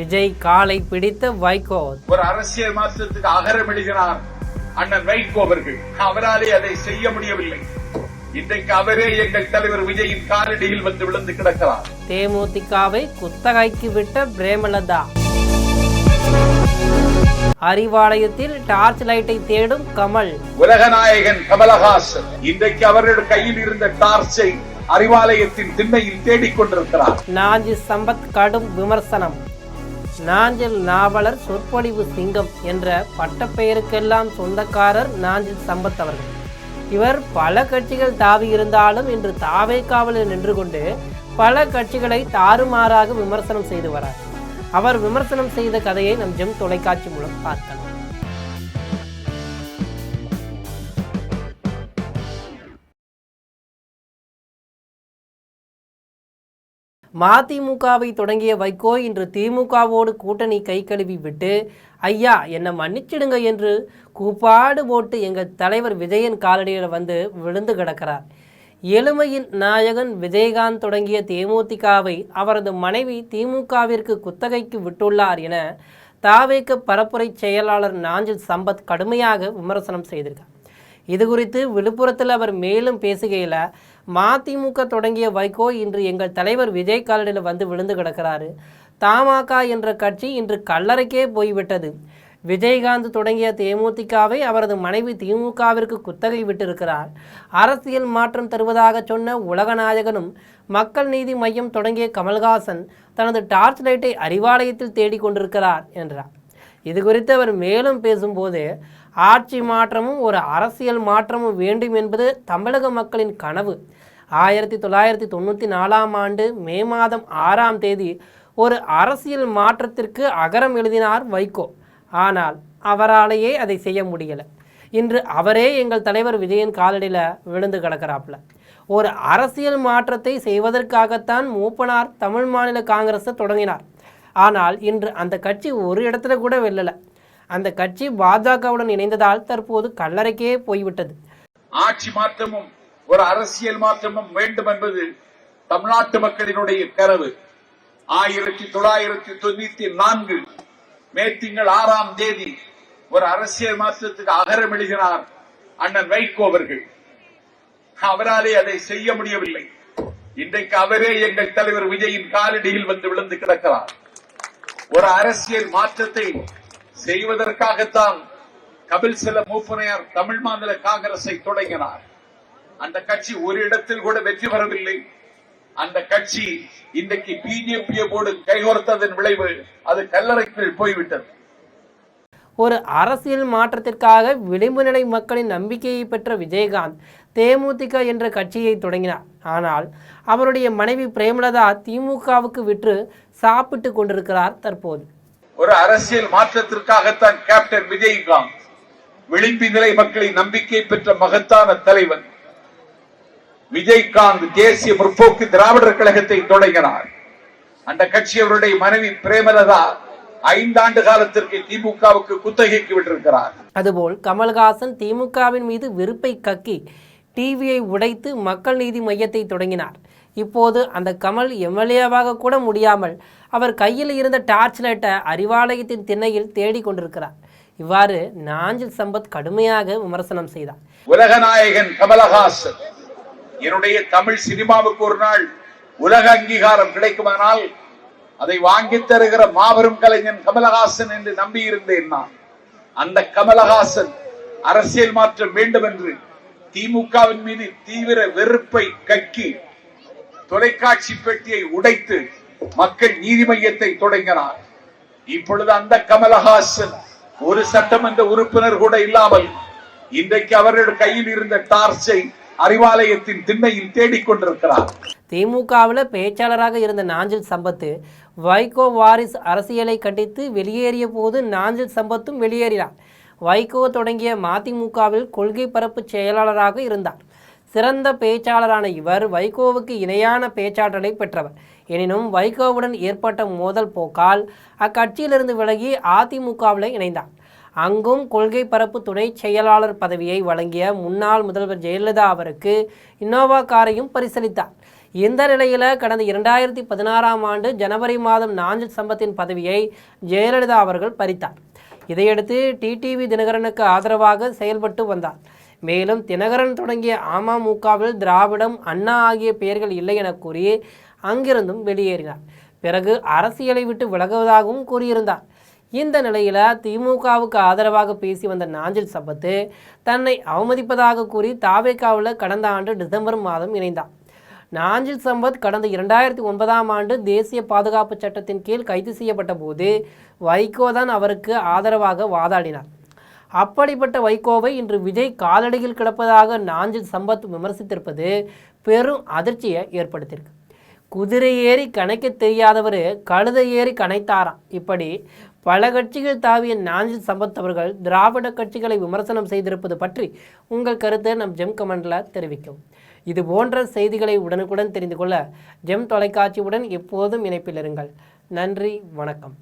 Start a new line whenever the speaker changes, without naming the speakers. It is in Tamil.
விஜய் காலை பிடித்த வைகோ.
ஒரு அரசியல் மாற்றத்துக்கு அகரம் எழுதினார் அண்ணன் வைகோ அவர்கள். அவராலே அதை செய்ய முடியவில்லை. இன்றைக்கு அவரே எங்கள் தலைவர் விஜயின் காலடியில் வந்து விழுந்து கிடக்கிறார்.
தேமுதிகவை குத்தகைக்கு விட்ட பிரேமலதா. அறிவாலயத்தில் டார்ச் லைட்டை தேடும் கமல்.
உலகநாயகன் கமலஹாசன் இன்றைக்கு அவருடைய கையில் இருந்த டார்ச்சை அறிவாலயத்தின் திண்ணையில் தேடிக்கொண்டிருக்கிறார்.
நாஞ்சில் சம்பத் கடும் விமர்சனம். நாஞ்சில் நாவலர் சொற்பொழிவு சிங்கம் என்ற பட்டப்பெயருக்கெல்லாம் சொந்தக்காரர் நாஞ்சில் சம்பத் அவர்கள். இவர் பல கட்சிகள் தாவி இருந்தாலும் இன்று தாவேக்காவில் நின்று கொண்டு பல கட்சிகளை தாறுமாறாக விமர்சனம் செய்து வரார். அவர் விமர்சனம் செய்த கதையை நம் ஜெம் தொலைக்காட்சி மூலம் பார்க்கலாம். மதிமுகவை தொடங்கிய வைகோ இன்று திமுகவோடு கூட்டணி கை கழுவி விட்டு ஐயா என்னை மன்னிச்சிடுங்க என்று கூப்பாடு போட்டு எங்கள் தலைவர் விஜயன் காலடியில் வந்து விழுந்து கிடக்கிறார். எளிமையின் நாயகன் விஜயகாந்த் தொடங்கிய தேமுதிகவை அவரது மனைவி திமுகவிற்கு குத்தகைக்கு விட்டுள்ளார் என தாவேக பரப்புரை செயலாளர் நாஞ்சில் சம்பத் கடுமையாக விமர்சனம் செய்திருக்கார். இது குறித்து விழுப்புரத்தில் அவர் மேலும் பேசுகையில், மதிமுக தொடங்கிய வைகோ இன்று எங்கள் தலைவர் விஜய் காலடியில் வந்து விழுந்து கிடக்கிறாரு. தமாக என்ற கட்சி இன்று கல்லறைக்கே போய்விட்டது. விஜயகாந்த் தொடங்கிய தேமுதிகவை அவரது மனைவி திமுகவிற்கு குத்தகை விட்டிருக்கிறார். அரசியல் மாற்றம் தருவதாக சொன்ன உலகநாயகனும் மக்கள் நீதி மையம் தொடங்கிய கமல்ஹாசன் தனது டார்ச் லைட்டை அறிவாலயத்தில் தேடிக்கொண்டிருக்கிறார் என்றார். இது குறித்து அவர் மேலும் பேசும்போது, ஆட்சி மாற்றமும் ஒரு அரசியல் மாற்றமும் வேண்டும் என்பது தமிழக மக்களின் கனவு. 1994 ஆண்டு மே மாதம் 6ஆம் தேதி ஒரு அரசியல் மாற்றத்திற்கு அகரம் எழுதினார் வைகோ. ஆனால் அவராலேயே அதை செய்ய முடியலை. இன்று அவரே எங்கள் தலைவர் விஜயன் காலடியில் விழுந்து கிடக்கிறாப்புல. ஒரு அரசியல் மாற்றத்தை செய்வதற்காகத்தான் மூப்பனார் தமிழ் மாநில காங்கிரஸை தொடங்கினார். ஆனால் இன்று அந்த கட்சி ஒரு இடத்துல கூட வெல்லலை. அந்த கட்சி பாஜகவுடன் இணைந்ததால் தற்போது கல்லறைக்கே போய்விட்டது.
ஆட்சி மாற்றமும் ஒரு அரசியல் மாற்றமும் வேண்டும் என்பது தமிழ்நாட்டு மக்களினுடைய கனவு. 1994 மே திங்கள் 6ஆம் தேதி ஒரு அரசியல் மாற்றத்துக்கு அகரம் எழுதினார் அண்ணன் வைகோ அவர்கள். அவராலே அதை செய்ய முடியவில்லை. இன்றைக்கு அவரே எங்கள் தலைவர் விஜயின் காலடியில் வந்து விழுந்து கிடக்கிறார். ஒரு அரசியல் மாற்றத்தை செய்வதற்காகத்தான் கபில் சில மூப்பனையார் தமிழ் மாநில காங்கிரஸை தொடங்கினார். அந்த கட்சி ஒரு இடத்தில் கூட வெற்றி பெறவில்லை. அந்த கட்சி இன்றைக்கு பிஜேபியோடு கைகோர்த்ததன் விளைவு அது கல்லறைக்குள் போய்விட்டது.
ஒரு அரசியல் மாற்றத்திற்காக விளிம்பு நிலை மக்களின் நம்பிக்கையை பெற்ற விஜயகாந்த் தேமுதிக என்ற கட்சியை தொடங்கினார். ஆனால் அவருடைய மனைவி பிரேமலதா திமுகவுக்கு விற்று சாப்பிட்டு கொண்டிருக்கிறார். தற்போது
ஒரு அரசியல் மாற்றத்திற்காகத்தான் கேப்டன் விஜயகாந்த் விளிம்பு நிலை மக்களின் நம்பிக்கை பெற்ற மகத்தான தலைவன் விஜயகாந்த் தேசிய முற்போக்கு திராவிடர் கழகத்தை தொடங்கினார். அந்த கட்சி அவருடைய மனைவி பிரேமலதா 5 ஆண்டு காலத்திற்கு திமுகவுக்கு குத்தகைக்கு விட்டிருக்கிறார்.
அதுபோல் கமல்ஹாசன் திமுகவின் மீது வெறுப்பை கக்கி டிவியை உடைத்து மக்கள் நீதி மையத்தை தொடங்கினார். இப்போது அந்த கமல் எம்எல்ஏவாக கூட முடியாமல் அவர் கையில் இருந்த டார்ச் லைட்டை அறிவாலயத்தின் திண்ணையில் தேடிக்கொண்டிருக்கிறார். இவ்வாறு நாஞ்சில் சம்பத் கடுமையாக விமர்சனம் செய்தார்.
உலகநாயகன் கமலஹாசன் என்னுடைய தமிழ் சினிமாவுக்கு ஒரு நாள் உலக அங்கீகாரம் கிடைக்குமானால் அதை வாங்கி தருகிற மாபெரும் கலைஞன் கமலஹாசன் என்று நம்பியிருந்தேன் நான். அந்த கமலஹாசன் அரசியல் மாற்றம் வேண்டும் என்று திமுகவின் மீது தீவிர வெறுப்பை கக்கி தொலைக்காட்சி பெட்டியை உடைத்து மக்கள் நீதி மையத்தை தொடங்கினார். இப்பொழுது அந்த கமலஹாசன் ஒரு சட்டமன்ற உறுப்பினர் கூட இல்லாமல் இன்றைக்கு அவர்களுடைய கையில் இருந்த டார்ச்சை அறிவாலயத்தின் திண்ணையில் தேடிக்கொண்டிருக்கிறார்.
திமுகவில் பேச்சாளராக இருந்த நாஞ்சில் சம்பத் வைகோ வாரிசு அரசியலை கண்டித்து வெளியேறிய போது நாஞ்சில் சம்பத்தும் வெளியேறினார். வைகோ தொடங்கிய மதிமுகவில் கொள்கை பரப்பு செயலாளராக இருந்தார். சிறந்த பேச்சாளரான இவர் வைகோவுக்கு இணையான பேச்சாற்றலை பெற்றவர். எனினும் வைகோவுடன் ஏற்பட்ட மோதல் போக்கால் அக்கட்சியிலிருந்து விலகி அதிமுகவில் இணைந்தார். அங்கும் கொள்கை பரப்பு துணை செயலாளர் பதவியை வழங்கிய முன்னாள் முதல்வர் ஜெயலலிதா அவருக்கு இன்னோவா காரையும் பரிசளித்தார். இந்த நிலையில் கடந்த 2016ஆம் ஆண்டு ஜனவரி மாதம் நாஞ்சில் சம்பத்தின் பதவியை ஜெயலலிதா அவர்கள் பறித்தார். இதையடுத்து டிடிவி தினகரனுக்கு ஆதரவாக செயல்பட்டு வந்தார். மேலும் தினகரன் தொடங்கிய அமமுகவில் திராவிடம், அண்ணா ஆகிய பெயர்கள் இல்லை என கூறி அங்கிருந்தும் வெளியேறினார். பிறகு அரசியலை விட்டு விலகுவதாகவும் கூறியிருந்தார். இந்த நிலையில் திமுகவுக்கு ஆதரவாக பேசி வந்த நாஞ்சில் சம்பத் தன்னை அவமதிப்பதாக கூறி தாவேகாவில் கடந்த ஆண்டு டிசம்பர் மாதம் இணைந்தார். நாஞ்சில் சம்பத் கடந்த 2009ஆம் ஆண்டு தேசிய பாதுகாப்பு சட்டத்தின் கீழ் கைது செய்யப்பட்ட போது வைகோ தான் அவருக்கு ஆதரவாக வாதாடினார். அப்படிப்பட்ட வைகோவை இன்று விஜய் காலடியில் கிடப்பதாக நாஞ்சில் சம்பத் விமர்சித்திருப்பது பெரும் அதிர்ச்சியை ஏற்படுத்தியிருக்கு. குதிரை ஏறி கணைக்க தெரியாதவர் கழுதை ஏறி கணைத்தாராம். இப்படி பல கட்சிகள் தாவிய நாஞ்சில் சம்பத் அவர்கள் திராவிட கட்சிகளை விமர்சனம் செய்திருப்பது பற்றி உங்கள் கருத்தை நம் ஜெம் கமெண்டில் தெரிவிக்கவும். இது போன்ற செய்திகளை உடனுக்குடன் தெரிந்து கொள்ள ஜெம் தொலைக்காட்சியுடன் எப்போதும் இணைப்பில் இருங்கள். நன்றி, வணக்கம்.